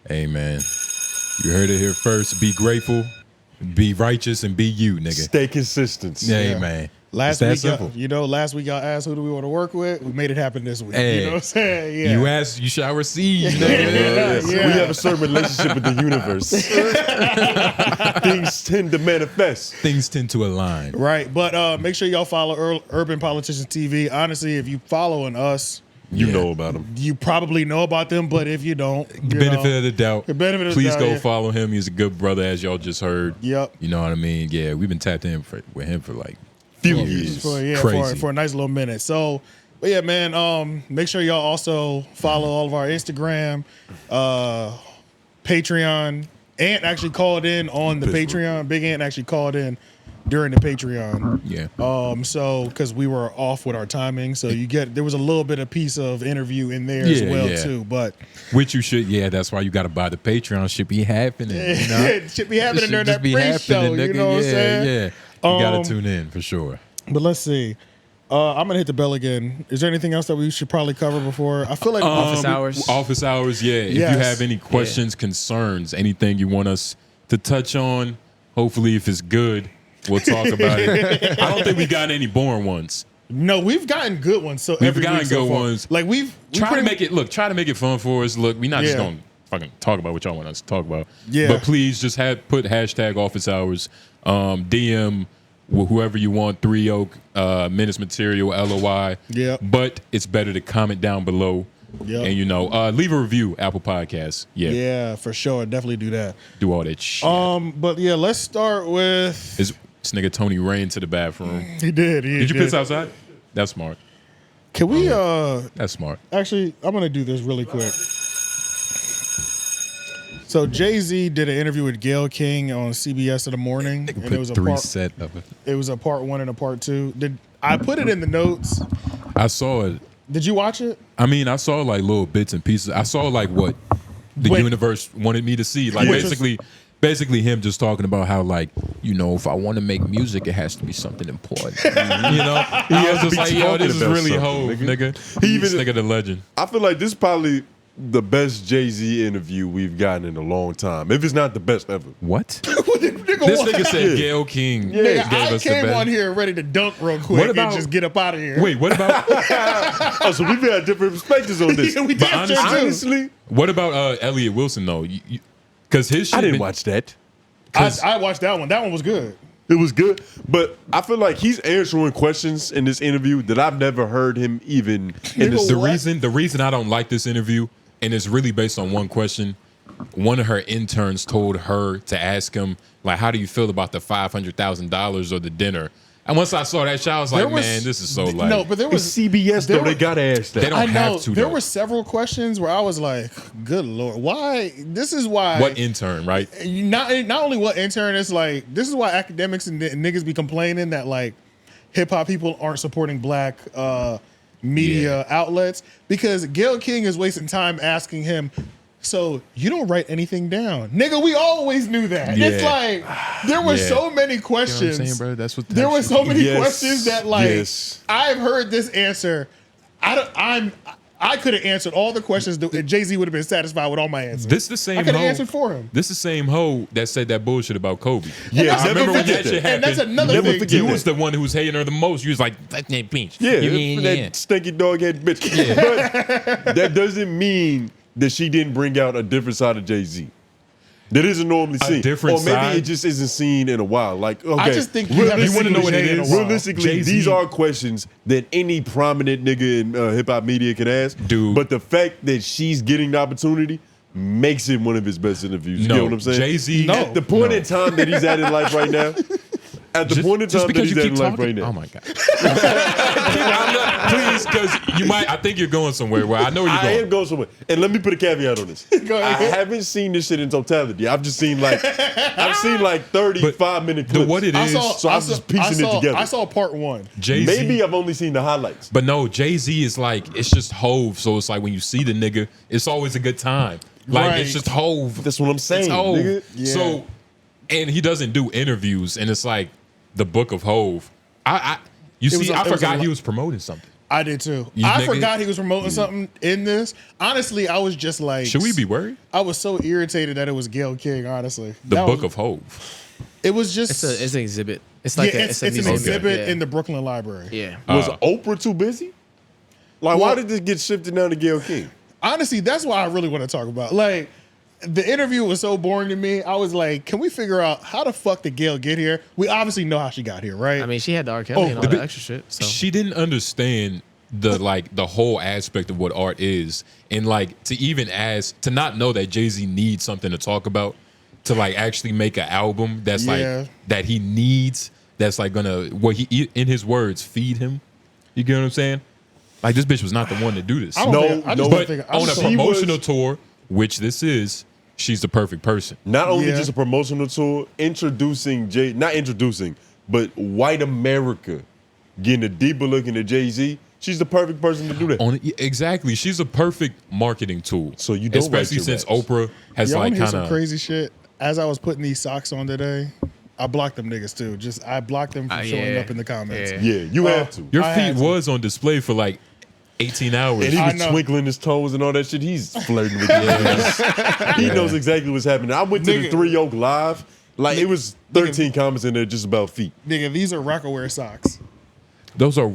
Hey, man. You heard it here first. Be grateful, be righteous, and be you, nigga. Stay consistent. Hey, man. Last it's that week, simple. last week y'all asked who do we want to work with. We made it happen this week. Hey, you know what I'm saying? Yeah. You ask, you shall receive. Yeah. We have a certain relationship with the universe. Things tend to manifest. Things tend to align. Right, but make sure y'all follow Urban Politicians TV. Honestly, if you following us, You know about them. you probably know about them. But if you don't, Benefit of the doubt. The benefit of the Please doubt, go yeah. follow him. He's a good brother, as y'all just heard. Yep. You know what I mean? Yeah, we've been tapped in with him for like Few years. For a nice little minute. So, but yeah, man. Make sure y'all also follow all of our Instagram, Patreon. Ant actually called in on the Patreon. Big Ant actually called in during the Patreon. Yeah. So because we were off with our timing, so there was a little bit of piece of interview in there as well too. But which you should, that's why you got to buy the Patreon. Should be happening. You know? It should be happening during that be pre-show. happening, You know what I'm saying? Yeah. You got to tune in for sure. But let's see. I'm gonna hit the bell again. Is there anything else that we should probably cover before? I feel like office hours. Office hours, yeah. If you have any questions, concerns, anything you want us to touch on, hopefully if it's good, we'll talk about it. I don't think we got any boring ones. No, we've gotten good ones. So we've gotten good ones. Like we try to make it fun for us. Look, we're not just gonna fucking talk about what y'all want us to talk about. Yeah. But please just put hashtag office hours. DM whoever you want, 3 Oak, MenaceMaterialEnt. Yeah. But it's better to comment down below. Yep. And leave a review, Apple Podcasts. Yeah. Yeah, for sure. Definitely do that. Do all that shit. But yeah, let's start with this nigga Tony ran to the bathroom. He did. Did you piss outside? That's smart. Can we That's smart. Actually, I'm gonna do this really quick. So Jay-Z did an interview with Gayle King on CBS in the morning, and it was a set of it. It was a part 1 and a part 2. I put it in the notes? I saw it. Did you watch it? I mean, I saw like little bits and pieces. I saw like what the universe wanted me to see. Like basically him just talking about how like, if I want to make music, it has to be something important. I was just like, yo, this is really HOV, nigga. This nigga the legend. I feel like this is probably the best Jay-Z interview we've gotten in a long time. If it's not the best ever. What? This nigga said Gayle King. Yeah, I came on here ready to dunk real quick and just get up out of here. Wait, what about? So we've had different perspectives on this. Yeah, we did. Honestly, what about Elliott Wilson though? Because his shit I didn't watch that. I watched that one. That one was good. It was good, but I feel like he's answering questions in this interview that I've never heard him even. The reason I don't like this interview, and it's really based on one question. One of her interns told her to ask him, like, how do you feel about the $500,000 or the dinner? And once I saw that shit, I was like, man, this is so like. No, but there was CBS though. They gotta ask that. They don't have to. There were several questions where I was like, good Lord, why? This is why. What intern, right? Not only what intern, it's like, this is why academics and niggas be complaining that like hip hop people aren't supporting black media outlets, because Gayle King is wasting time asking him, so you don't write anything down, nigga. We always knew that. Yeah. It's like there were so many questions. You know what I'm saying, bro? That's what there were so many Yes. questions that like Yes. I've heard this answer. I could have answered all the questions that Jay-Z would have been satisfied with all my answers. This the same. I could have hoe- answered for him. This the same hoe that said that bullshit about Kobe. Yeah, I remember when that shit happened. And that's another Never thing forget too. You was the one who was hating her the most. You was like, "That's that bitch." Yeah, that stinky dog head bitch. But that doesn't mean that she didn't bring out a different side of Jay-Z. That isn't normally seen. different or maybe side? it just isn't seen in a while. Like, okay, I just think you haven't You wanna seen know what it Jay in a is? while. realistically, Jay-Z. these are questions that any prominent nigga in hip-hop media can ask. Dude. But the fact that she's getting the opportunity makes it one of his best interviews. You No, get what I'm saying? Jay-Z. At the point in time that he's at in life right now, at the point in time that he's at in life right now. Oh my god! Please, because you might. I think you're going somewhere. Where I know you're I going. am going somewhere. And let me put a caveat on this. Go I ahead. haven't seen this shit in totality. I've just seen like 35-minute clips. What it is? So I'm just piecing it together. I saw part 1. Jay-Z. Maybe I've only seen the highlights. But no, Jay-Z is like, it's just HOV. So it's like when you see the nigga, it's always a good time. Like Right. it's just HOV. That's what I'm saying, It's HOV. nigga. Yeah. So, and he doesn't do interviews, and it's like the book of HOV. I was see. a- I it was forgot a- he was promoting something. I did too. You I niggas- forgot he was promoting something in this. Honestly, I was just like, Should we be worried? I was so irritated that it was Gayle King. Honestly, The That Book was- of HOV. It was just. It's an exhibit. It's like it's a an museum. exhibit Yeah. in the Brooklyn Library. Yeah. Was Oprah too busy? Like, why Well- did this get shifted down to Gayle King? Honestly, that's why I really want to talk about. Like, the interview was so boring to me. I was like, can we figure out how the fuck did Gayle get here? We obviously know how she got here, right? I mean, she had the R. Kelly and all the that bit- extra shit. So She didn't understand the whole aspect of what art is, and like to even ask to not know that Jay-Z needs something to talk about, to like actually make an album that's Yeah. like that he needs, that's like gonna what he in his words feed him. You get what I'm saying? Like this bitch was not the one to do this. I don't No, think, I just no, don't But think. I on a just she promotional was- tour, which this is, she's the perfect person. Not only Yeah. just a promotional tour, not introducing, but white America getting a deeper look into Jay-Z. She's the perfect person to do that. Exactly, she's a perfect marketing tool. So you don't write especially your since raps. Oprah has Y'all like wanna hear kind some of crazy shit. As I was putting these socks on today, I blocked them niggas too. I blocked them from showing yeah. up in the comments. Yeah. Yeah, you have to. your I had feet to. was on display for like 18 hours. And he I was know. twinkling his toes and all that shit. He's flirting with you. He knows exactly what's happening. I went to the Nigga. 3 Oak Live. Like, it was 13 comments in there just about feet. Nigga, these are Rockawear socks. Those are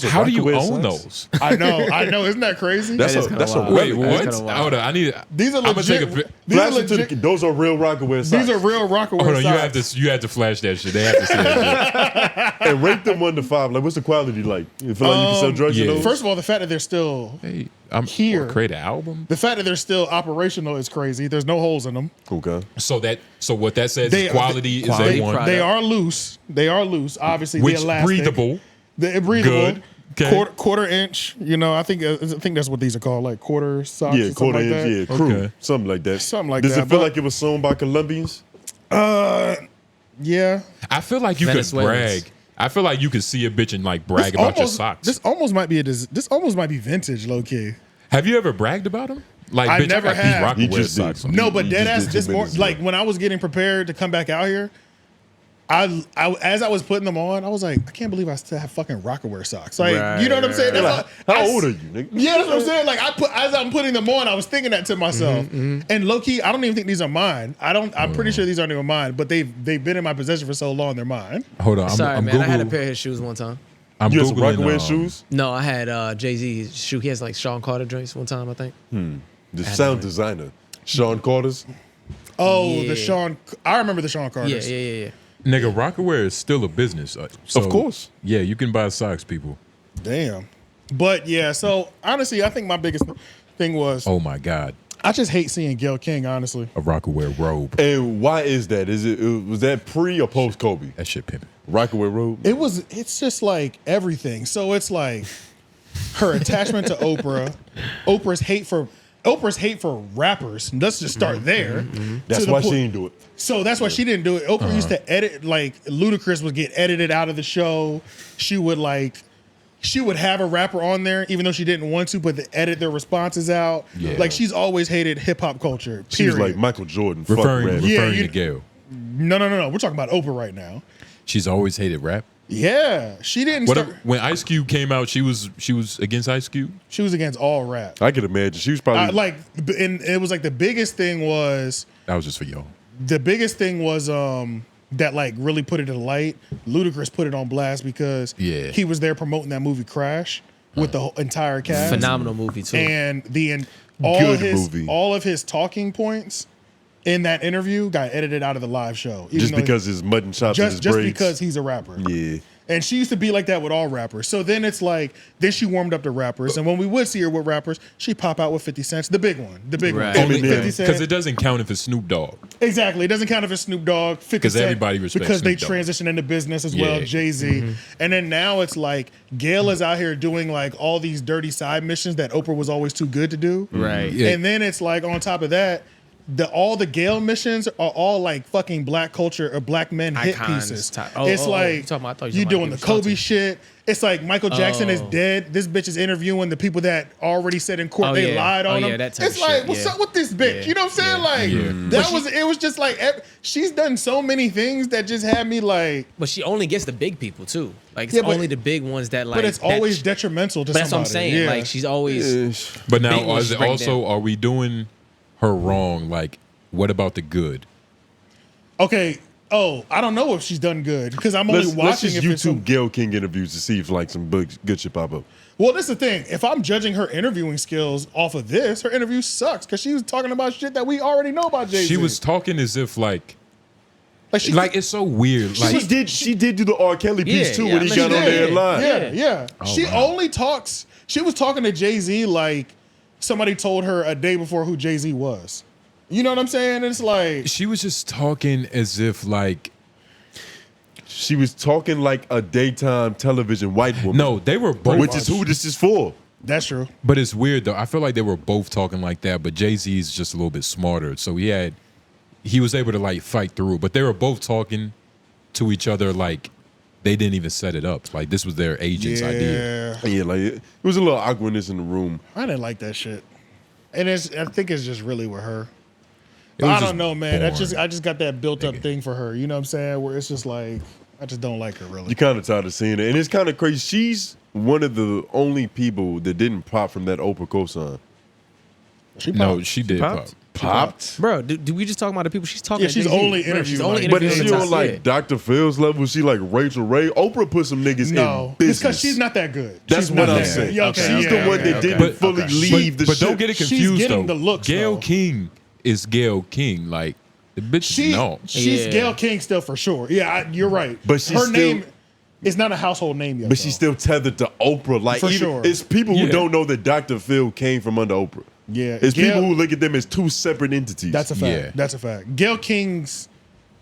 how do you Rockaway own socks? those? I know. Isn't that crazy? That's That is a, kinda that's a wild. Wait, relic. what? kinda wild. Hold on, I need. These are I'm gonna legit. take a. These are Flash it to legit. those are real Rockaway socks. These are real Rockawear Hold on, socks. you have to flash that shit. They have to see that shit. And rate them 1 to 5. Like, what's the quality like? You feel like you can sell drugs in yeah. those? First of all, the fact that they're still Hey, I'm Here. create an album. the fact that they're still operational is crazy. There's no holes in them. Okay. So what that says They- is quality is quality A1. product. They are loose. They are loose. Obviously, Which they're elastic. breathable. They're breathable. Good. Okay. Quarter inch. You know, I think that's what these are called, like quarter socks. Yeah, or something quarter like inch, that. yeah, crew. Okay. Something like that. Something like Does that, it feel but- like it was sewn by Colombians? Yeah. I feel like you could Venezuelans. brag. I feel like you could see a bitch and like brag about your socks. This almost might be this almost might be vintage, low key. Have you ever bragged about them? Like, I bitch, never I got have. these You Rockawear just did. socks on. No, but You dead just ass did this 2 more minutes ago. like when I was getting prepared to come back out here, I as I was putting them on, I was like, I can't believe I still have fucking Rockawear socks. Like, you know what I'm saying? You're That's like, all- how I- old are you, nigga? Yeah, that's what I'm saying. Like as I'm putting them on, I was thinking that to myself. And low key, I don't even think these are mine. I'm pretty sure these aren't even mine, but they've been in my possession for so long, they're mine. Hold on, sorry, I'm man. I had a Googling. pair of his shoes one time. I'm You have some Googling, Rockaway shoes? No, I had Jay-Z's shoe. He has like Sean Carter joints one time, I think. The sound designer, Sean Carter's. Oh, Yeah. I remember the Sean Yeah, Carters. yeah. Nigga, Rockawear is still a business. So, Of course. Yeah, you can buy socks, people. Damn. But yeah, so honestly, I think my biggest thing was Oh my God, I just hate seeing Gayle King, honestly. a Rockawear robe. And why is that? Was that pre or post Kobe? That shit pimping. Rockaway robe. It's just like everything. So it's like her attachment to Oprah, Oprah's hate for rappers. Let's just start there. That's To the why point- she didn't do it. So that's why she didn't do it. Oprah used to edit, like Ludacris would get edited out of the show. She would have a rapper on there, even though she didn't want to, but they edit their responses out. Yeah. Like she's always hated hip hop culture. Period. She was like Michael Jordan. Fuck Referring rap. Yeah, to Gayle. No. We're talking about Oprah right now. She's always hated rap. Yeah, she didn't What start. when Ice Cube came out, she was against Ice Cube. She was against all rap. I could imagine. She was probably And it was like the biggest thing was That was just for y'all. that like really put it in light. Ludacris put it on blast because Yeah. he was there promoting that movie Crash with the whole entire cast. Phenomenal movie, too. And Good movie. all of his talking points in that interview got edited out of the live show. even just though- because his mutton chops and his just braids. because he's a rapper. Yeah. And she used to be like that with all rappers. So then it's like, then she warmed up to rappers. And when we would see her with rappers, she'd pop out with 50 Cent, the big one. Right. Only Eminem. 50 Cent. Because it doesn't count if it's Snoop Dogg. Exactly. It doesn't count if it's Snoop Dogg, 50 'Cause Cent. everybody respects Because they Snoop Dogg. transition into business as well, Yeah. Jay-Z. And then now it's like, Gayle is out here doing like all these dirty side missions that Oprah was always too good to do. Right. Yeah. And then it's like, on top of that, all the Gayle missions are all like fucking black culture or black men hit Icons pieces. type. It's you like talking about- I thought you you were talking doing about the people Kobe shouting. shit. It's like Michael Jackson is dead. This bitch is interviewing the people that already said in court they lied on him. That type It's of like, shit, what's up with this bitch? Yeah. You know what I'm saying? Like that was it was just like she's done so many things that just had me like. But she only gets the big people too. Like it's Yeah, but- only the big ones that like. But it's that always detrimental to But that's what I'm somebody. saying. Yeah. Like she's always. But now, big ones is it break also, down. are we doing her wrong? Like, what about the good? Okay. Oh, I don't know if she's done good because I'm only Let's watching just if it's YouTube Gayle King interviews to see if like some good shit pop up. Well, that's the thing. If I'm judging her interviewing skills off of this, her interview sucks because she was talking about shit that we already know about Jay-Z. She was talking as if like she, it's so weird. Like She did do the R. Kelly piece too yeah, when I he mean, got she on there did. live. Yeah. Oh, She wow. only talks. She was talking to Jay-Z like somebody told her a day before who Jay-Z was. You know what I'm saying? It's like she was just talking as if like She was talking like a daytime television white woman. no, they were both. which is who this is for. that's true. But it's weird though. I feel like they were both talking like that, but Jay-Z's just a little bit smarter. So he was able to like fight through. But they were both talking to each other like they didn't even set it up. Like this was their agent's idea. Yeah, Yeah, like it was a little awkwardness in the room. I didn't like that shit, and I think it's just really with her. It was I just don't know, man. boring. I just got that built up thing for her. You know what I'm saying? Where it's just like I just don't like her really. You kind of tired of seeing it, and it's kind of crazy. She's one of the only people that didn't pop from that Oprah cosign. She No, popped. she did pop. popped? Popped, Bro, do we just talking about the people she's talking? Yeah, to she's Jay-Z? only Bro, interviewing, she's only like- but interviewing is she the on top- like yeah. Dr. Phil's level? Is she like Rachel Ray? Oprah put some niggas No, in it's business. because she's not that good. That's She's what not I'm that saying. good. Yeah, okay, She's yeah, the one okay, that okay. didn't fully leave the But ship. don't get it She's confused getting though. the looks, Gayle though. King is Gayle King. Like the bitch She's Yeah. Gayle King still for sure. Yeah, you're right. But she's her still- name is not a household name yet. But she's still tethered to Oprah. Like For even, sure. it's people who Yeah. don't know that Dr. Phil came from under Oprah. Yeah, It's Gayle- people who look at them as two separate entities. That's a fact. Yeah. That's a fact. Gayle King's,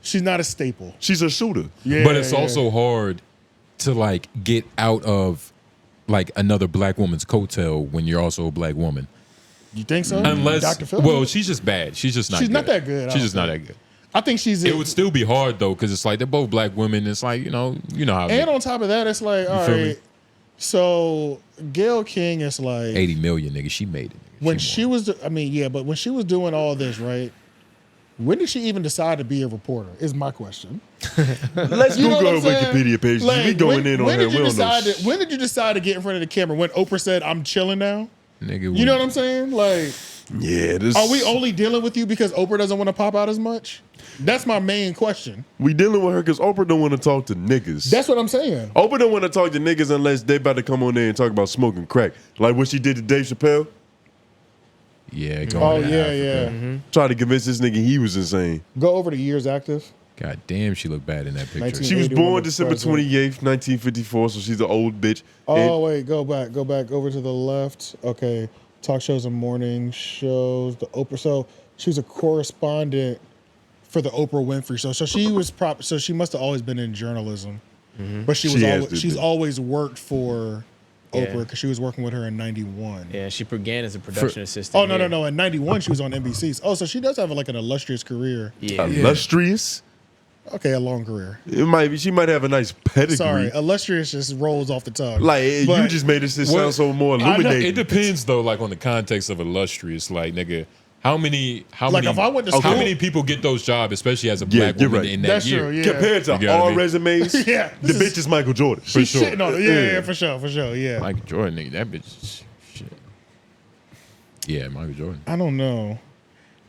she's not a staple. She's a shooter. Yeah, But it's yeah. also hard to like get out of like another black woman's coattail when you're also a black woman. You think so? Unless, Dr. Phil? well, she's just bad. She's just not. She's good. not that good, I She's don't just not think. that good. I think she's. It would still be hard though, because it's like they're both black women. It's like you know how. and on top of that, it's like all feel me? right. So Gayle King is like 80 million, nigga. She made it. Nigga. when won. she was. I mean, yeah, but when she was doing all this, right? When did she even decide to be a reporter? Is my question. Let's You know Google her what I'm saying? Wikipedia page. Like, we going in on when her. did you We don't know. decide? When did you decide to get in front of the camera? When Oprah said, "I'm chilling now." Nigga, You know what I'm saying? Like, Yeah, this. are we only dealing with you because Oprah doesn't want to pop out as much? That's my main question. We dealing with her because Oprah don't want to talk to niggas. That's what I'm saying. Oprah don't want to talk to niggas unless they about to come on there and talk about smoking crack, like what she did to Dave Chappelle. Yeah. Oh Going to yeah, Africa. yeah. Try to convince this nigga he was insane. Go over the years active. God damn, she looked bad in that picture. 19 She was 81 born was December president. 28th, 1954, so she's an old bitch. Oh wait, go back over to the left. Okay, talk shows and morning shows. The Oprah. So she was a correspondent for the Oprah Winfrey Show. So she was So she must have always been in journalism, but She has to she's be. always worked for Yeah. Oprah because she was working with her in '91. Yeah, she began as a production assistant. Oh no here. no! In '91 she was on NBC. Oh, so she does have like an illustrious career. Yeah. Illustrious. Okay, a long career. It might be. She might have a nice pedigree. Sorry, illustrious just rolls off the tongue. Like you But- just made it sound Well, so more I know, illuminating. it depends though, like on the context of illustrious. Like, nigga, how many Like, if I went to how school- many people get those jobs, especially as a Yeah, black you're woman right. in that That's year? true, yeah. Compared to You got all me. Yeah, resumes, the this bitch is Michael Jordan. She's sure. shitting on it. Yeah, for sure. Yeah. Michael Jordan, nigga, that bitch is shit. Yeah, Michael Jordan. I don't know.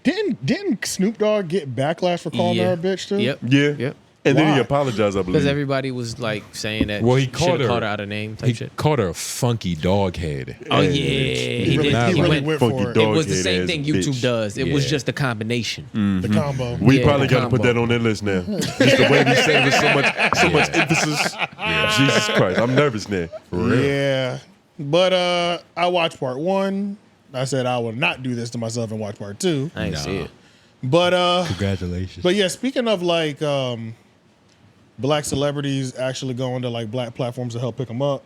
Didn't Snoop Dogg get backlash for calling her a bitch too? Yep. Yeah. Yep. And then Why? he apologized, I believe. Because everybody was like saying that. Well, he should've called her out of name type He shit. called her a funky dog head. Oh yeah, He really, did. he He really went. went funky for it. dog. It was the Dog-head same ass thing bitch. YouTube does. It was Yeah. just a combination. The combo. We Yeah, probably the got to put combo. that on that list now. Just the way we said it with so much emphasis. Jesus Christ, I'm nervous now. Yeah. But I watched part 1. I said I would not do this to myself and watch part 2. I ain't see it. But Congratulations. but yeah, speaking of like black celebrities actually going to like black platforms to help pick them up.